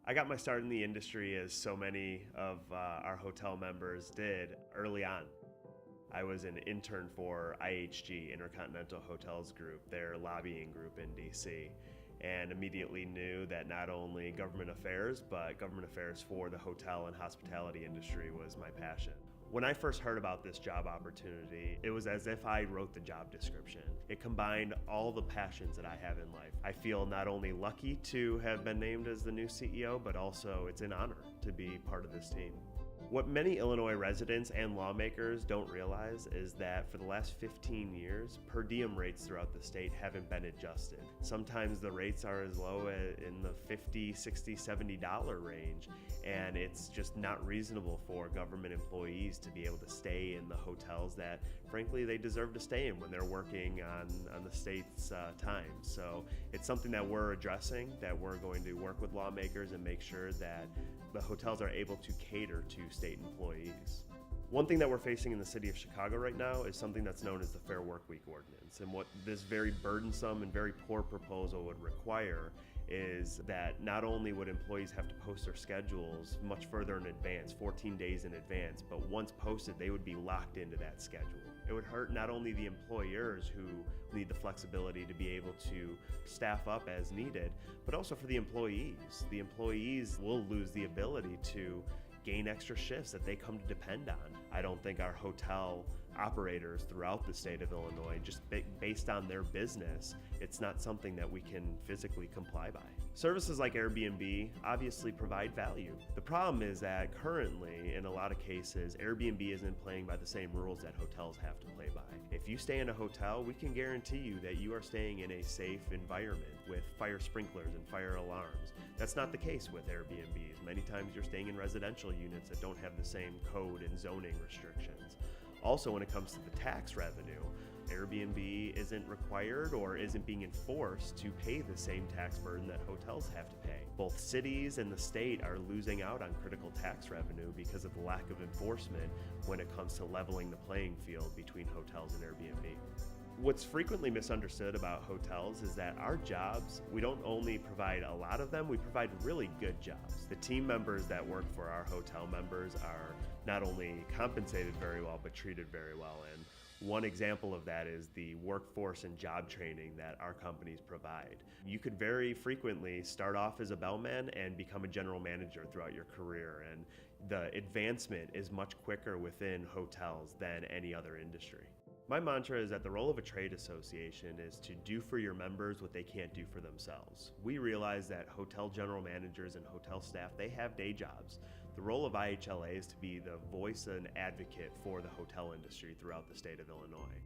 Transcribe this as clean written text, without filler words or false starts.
I got my start in the industry as so many of our hotel members did early on. I was an intern for IHG, Intercontinental Hotels Group, their lobbying group in DC, and immediately knew that not only government affairs, but government affairs for the hotel and hospitality industry was my passion. When I first heard about this job opportunity, it was as if I wrote the job description. It combined all the passions that I have in life. I feel not only lucky to have been named as the new CEO, but also it's an honor to be part of this team. What many Illinois residents and lawmakers don't realize is that for the last 15 years, per diem rates throughout the state haven't been adjusted. Sometimes the rates are as low as in the $50, $60, $70 range, and it's just not reasonable for government employees to be able to stay in the hotels that, frankly, they deserve to stay in when they're working on the state's time. So it's something that we're addressing, that we're going to work with lawmakers and make sure that the hotels are able to cater to state employees. One thing that we're facing in the city of Chicago right now is something that's known as the Fair Workweek Ordinance. And what this very burdensome and very poor proposal would require is that not only would employees have to post their schedules much further in advance, 14 days in advance, but once posted, they would be locked into that schedule. It would hurt not only the employers who need the flexibility to be able to staff up as needed, but also for the employees. The employees will lose the ability to gain extra shifts that they come to depend on. I don't think our hotel operators throughout the state of Illinois, just based on their business, it's not something that we can physically comply by. Services like Airbnb obviously provide value. The problem is that currently, in a lot of cases, Airbnb isn't playing by the same rules that hotels have to play by. If you stay in a hotel, we can guarantee you that you are staying in a safe environment with fire sprinklers and fire alarms. That's not the case with Airbnbs. Many times you're staying in residential units that don't have the same code and zoning restrictions. Also, when it comes to the tax revenue, Airbnb isn't required or isn't being enforced to pay the same tax burden that hotels have to pay. Both cities and the state are losing out on critical tax revenue because of the lack of enforcement when it comes to leveling the playing field between hotels and Airbnb. What's frequently misunderstood about hotels is that our jobs, we don't only provide a lot of them, we provide really good jobs. The team members that work for our hotel members are not only compensated very well, but treated very well. And one example of that is the workforce and job training that our companies provide. You could very frequently start off as a bellman and become a general manager throughout your career, and the advancement is much quicker within hotels than any other industry. My mantra is that the role of a trade association is to do for your members what they can't do for themselves. We realize that hotel general managers and hotel staff, they have day jobs. The role of IHLA is to be the voice and advocate for the hotel industry throughout the state of Illinois.